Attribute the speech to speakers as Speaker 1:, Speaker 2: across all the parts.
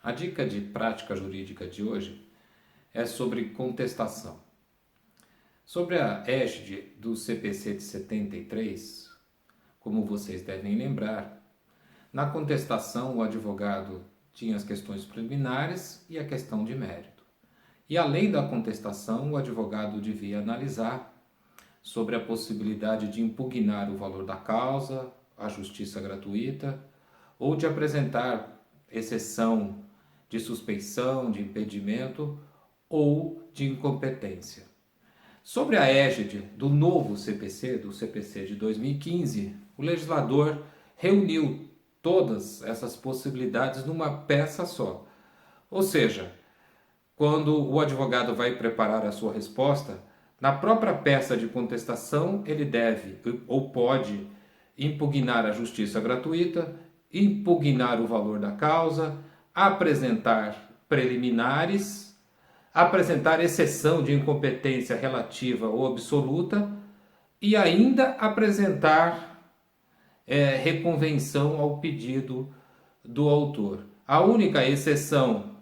Speaker 1: A dica de prática jurídica de hoje é sobre contestação. Sobre a égide do CPC de 73, como vocês devem lembrar, na contestação o advogado tinha as questões preliminares e a questão de mérito. E além da contestação, o advogado devia analisar sobre a possibilidade de impugnar o valor da causa, a justiça gratuita, ou de apresentar exceção de suspeição, de impedimento ou de incompetência. Sobre a égide do novo CPC, do CPC de 2015, o legislador reuniu todas essas possibilidades numa peça só. Ou seja, quando o advogado vai preparar a sua resposta, na própria peça de contestação ele deve ou pode impugnar a justiça gratuita, impugnar o valor da causa, apresentar preliminares, apresentar exceção de incompetência relativa ou absoluta e ainda apresentar reconvenção ao pedido do autor. A única exceção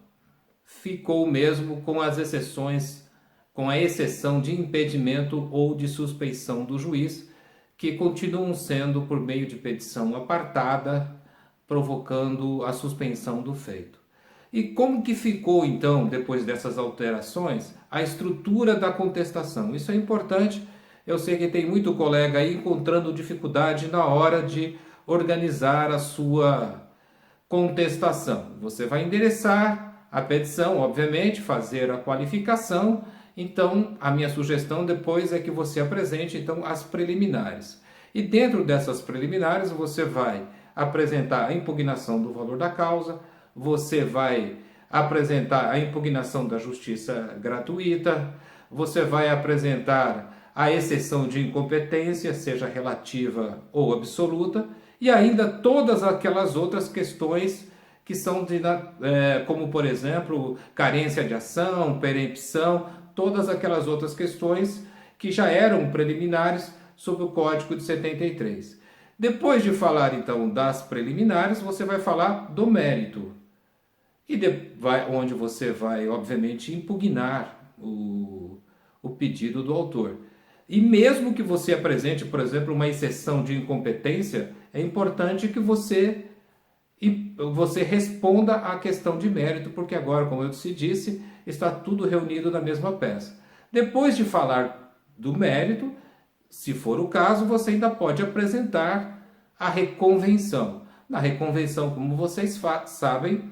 Speaker 1: ficou mesmo com as exceções, com a exceção de impedimento ou de suspeição do juiz, que continuam sendo por meio de petição apartada, provocando a suspensão do feito. E como que ficou, então, depois dessas alterações, a estrutura da contestação? Isso é importante. Eu sei que tem muito colega aí encontrando dificuldade na hora de organizar a sua contestação. Você vai endereçar a petição, obviamente, fazer a qualificação. Então, a minha sugestão depois é que você apresente então as preliminares. E dentro dessas preliminares você vai apresentar a impugnação do valor da causa, você vai apresentar a impugnação da justiça gratuita, você vai apresentar a exceção de incompetência, seja relativa ou absoluta, e ainda todas aquelas outras questões que são como, por exemplo, carência de ação, perempção, todas aquelas outras questões que já eram preliminares sob o Código de 73. Depois de falar, então, das preliminares, você vai falar do mérito. Onde você vai, obviamente, impugnar o pedido do autor. E mesmo que você apresente, por exemplo, uma exceção de incompetência, é importante que você responda à questão de mérito, porque agora, como eu te disse, está tudo reunido na mesma peça. Depois de falar do mérito, se for o caso, você ainda pode apresentar a reconvenção. Na reconvenção, como vocês sabem,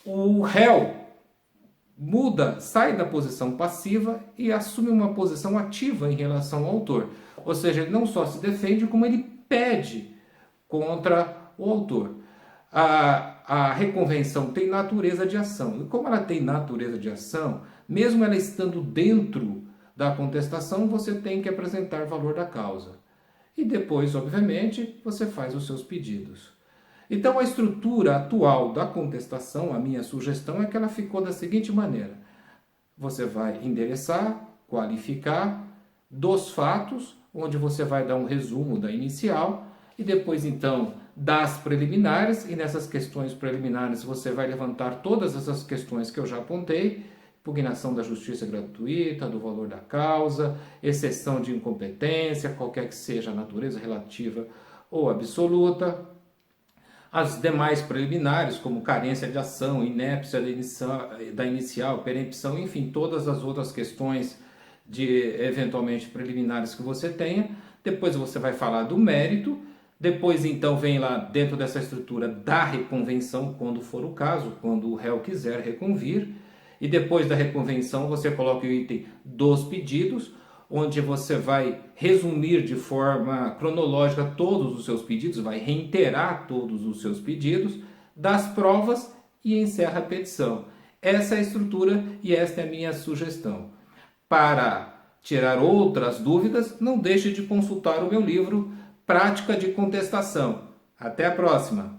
Speaker 1: o réu sai da posição passiva e assume uma posição ativa em relação ao autor. Ou seja, ele não só se defende, como ele pede contra o autor. A reconvenção tem natureza de ação. E como ela tem natureza de ação, mesmo ela estando dentro da contestação, você tem que apresentar valor da causa. E depois, obviamente, você faz os seus pedidos. Então, a estrutura atual da contestação, a minha sugestão é que ela ficou da seguinte maneira. Você vai endereçar, qualificar dos fatos, onde você vai dar um resumo da inicial, e depois, então, das preliminares, e nessas questões preliminares você vai levantar todas essas questões que eu já apontei, impugnação da justiça gratuita, do valor da causa, exceção de incompetência, qualquer que seja a natureza relativa ou absoluta, as demais preliminares, como carência de ação, inépcia da inicial, perempção, enfim, todas as outras questões de eventualmente preliminares que você tenha. Depois você vai falar do mérito. Depois, então, vem lá dentro dessa estrutura da reconvenção, quando for o caso, quando o réu quiser reconvir. E depois da reconvenção, você coloca o item dos pedidos, onde você vai resumir de forma cronológica todos os seus pedidos, vai reiterar todos os seus pedidos, das provas e encerra a petição. Essa é a estrutura e esta é a minha sugestão. Para tirar outras dúvidas, não deixe de consultar o meu livro Prática de Contestação. Até a próxima!